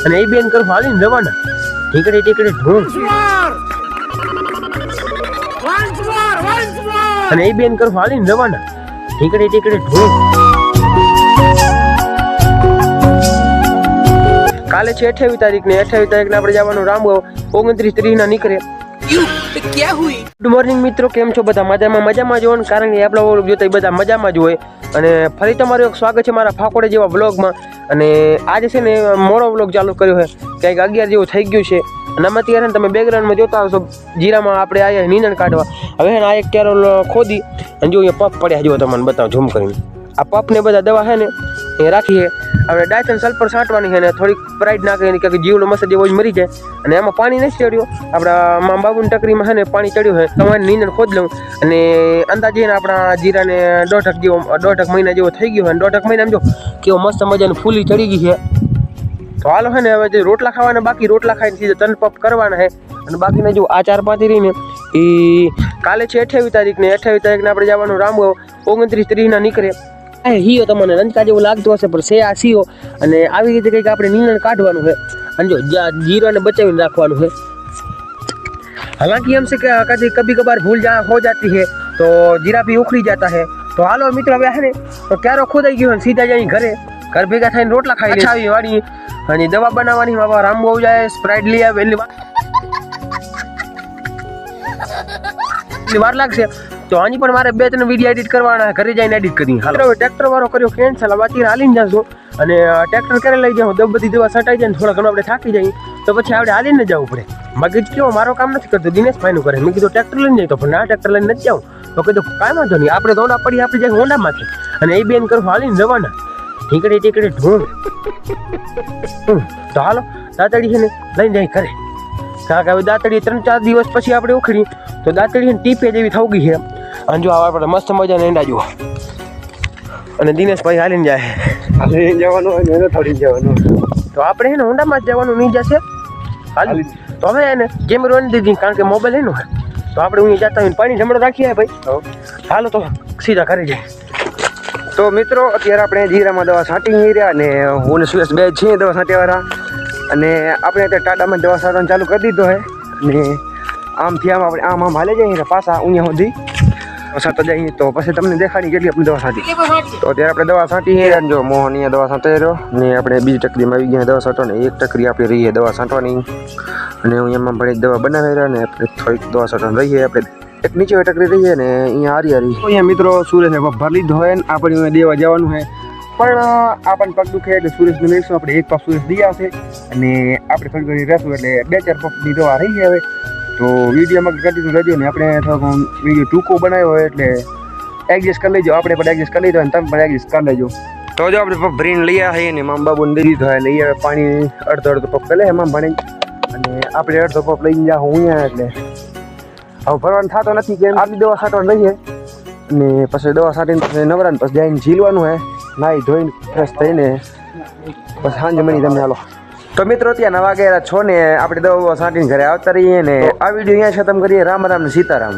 અને એ બેન કરું હાલીને જવાના ટીકડે ટીકડે ઢૂંઢ અને એ બેન કરું હાલીને જવાના ટીકડે ટીકડે ઢૂંઢ કાલે છે 28 તારીખ ને 28 તારીખને આપણે જવાનું રામગાંવ 29-30 ના નીકળે ગુડ મોર્નિંગ મિત્રો, કેમ છો બધા? મજામાં જ હોય કારણ કે આપણા વ્લોગ જોતા બધા મજામાં જ હોય. અને ફરી તમારું એક સ્વાગત છે મારા ફાકોડે જેવા વ્લોગમાં. અને આજે છે ને મોડો વ્લોગ ચાલુ કર્યો છે, કંઈક 11 જેવું થઈ ગયું છે. અને આમાં અત્યારે તમે બેકગ્રાઉન્ડમાં જોતા હશો જીરામાં આપણે આવ્યા નીંદણ કાઢવા. હવે આ એક કેરોલ ખોદી અને જો અહીંયા પપ પડ્યા, જો તમને બતાવો ઝૂમ કરીને. આ પપ ને બધા દવા છે ને એ રાખીએ. આપણે ડાયથન સલ્ફર છાંટવાની છે ને થોડીક સ્પ્રાઇટ નાખીને કે જીવડો મસા જેવો જ મરી જાય. અને એમાં પાણી નથી ચડ્યું, આપણા મા બાબુની ટકરીમાં છે ને પાણી ચડ્યું છે. તમારે નીંદણ ખોદ લઉં અને અંદાજે આપણા જીરાને 1.5 મહિના જેવો થઈ ગયો છે. અને 1.5 મહિનામાં જો કેવો મસ્ત મજાનું ફૂલી ચડી ગઈ છે. તો હાલો છે ને હવે જે રોટલા ખાવાના બાકી, રોટલા ખાઈને સીધા તન પપ કરવાના છે. અને બાકીના જો આ 4-5 રહીને એ કાલે છે 28 તારીખ ને 28 તારીખને આપણે જવાનું રામગાંવ 29-30 ના નીકળે. હીઓ તમને રંજકા જેવું લાગતું હશે પણ છે આ સીઓ. અને આવી રીતે કંઈક આપણે નીંદણ કાઢવાનું છે. અને જો જીરાને બચાવીને રાખવાનું છે. हालांकि हमसे कभी कभार भूल हो जाती है तो जीरा भी उखड़ी जाता है. तो हालो मित्र હવે હે ને તો ક્યારો ખોદાઈ ગયો સીધા જઈ ઘર ભેગા થઈને રોટલા ખાઈ લે આવી વાડી. અને દવા બનાવવાની બાબા રામગાંવ જાય, સ્પ્રાઇટ લઈ આવે એટલી વાર લાગશે. તો આની પણ મારે 2-3 વિડીયો એડિટ કરવાના, ઘરે જઈને એડિટ કરી. હાલો હવે ટ્રેક્ટર વાળો કર્યો કેન્સલ, બાકી હાલીને જાશું. અને ટ્રેક્ટર કરે લઈ જાઉં, બધી દવા સટાઈ જાય ને થોડા ઘણું આપણે થાકી જઈએ તો પછી આપણે હાલીને જવું પડે. મગજ કેવો મારો કામ નથી કરતો, દિનેશભાઈનું કરે. મેં કીધું ટ્રેક્ટર લઈને જાય તો પણ ના ટ્રેક્ટર લઈને નથી જાઉં. તો કીધું કાંઈ વાંધો નહીં, આપણે દોડા પડી આપણે જાય હોન્ડામાંથી. અને એ બેન કરું હાલીને જવાના ઠીકડે ટીકડે ઢૂંઢ. તો હાલો દાંતડી છે ને લઈને જાય ઘરે. કારણ કે હવે દાંતડી 3-4 દિવસ પછી આપણે ઉખડી તો દાંતડી ટીપે જેવી થઈ ગઈ છે. અને જો આપણે મસ્ત મજાના એંડા જુઓ. અને દિનેશભાઈ હાલીને જાય, હાલીને જવાનું હોય ને થોડી જવાનું. તો આપણે છે ને હોન્ડામાં જ જવાનું નહીં જશે હાલી. તો હવે એને કેમેરો એની દીધી કારણ કે મોબાઈલ એનું હોય. તો આપણે અહીંયા જતા હોય પાણી જમણો રાખીએ ભાઈ. હાલો તો સીધા ઘરે જાય. તો મિત્રો અત્યારે આપણે જીરામાં દવા છાંટી રહ્યા અને હું ને સુરેશ બે છીએ દવા છાંટ્યાવાળા. અને આપણે અત્યારે ટાટામાં દવા છાંટવાનું ચાલુ કરી દીધો છે. અને આમથી આપણે આમ હાલે જઈએ પાછા અહીંયા સુધી છાંટો જઈએ તો પછી તમને દેખાડી કેટલી આપણે દવા છાંટી. તો અત્યારે આપણે દવા છાંટી જો મોહન અહીંયા દવા છાંટાઈ રહ્યો ને આપણે બીજી ટકરીમાં આવી ગયા દવા છાંટવાની. એક ટકરી આપણી રહીએ દવા છાંટવાની અને અહીંયામાં ભણી દવા બનાવી રહ્યા ને આપણે થોડીક દવા છાંટવાની રહીએ. આપણે એક નીચે ટકરી રહીએ ને અહીંયા હારી અહીંયા મિત્રો સુરેશને ભર લીધો હોય ને આપણે અહીંયા દેવા જવાનું છે. પણ આપણને પગ દુખે એટલે સુરેશને મેળશું આપણે એક પગ સુરેશ દઈ આવશે અને આપણે થોડી ઘણી રહેશું એટલે 2-4 પગની દવા રહી હવે. તો વિડીયોમાં કન્ટિન્યુ રહેજો ને આપણે થોડોક વિડીયો ટૂંકો બનાવ્યો હોય એટલે એડજસ્ટ કરી લેજો. આપણે પણ એડજસ્ટ કરી લીધો અને તમે પણ એડજસ્ટ કરી લેજો. તો જો આપણે પપ ભરીને લઈ આવ્યા ને મામ બાબુને દઈ દીધો હોય લઈ આવે પાણી અડધો પપ કરે એમાં ભણી અને આપણે અડધો પપ લઈને જાઉં અહીંયા. એટલે હવે ભરવાનું થતો નથી કેમ આપણી દવા છાંટવાની રહીએ અને પછી દવા છાંટીને નવરાને પછી જઈને ઝીલવાનું હોય નાહી ધોઈને ફ્રેશ થઈને પછી સાંજે મળી તમને. હાલો તો મિત્રો ત્યાં નવા ગયા છો ને આપણે દવા છાંટીને ઘરે આવતા રહીએ ને આ વિડીયો અહીંયા ખતમ કરીએ. રામ રામ ને સીતારામ.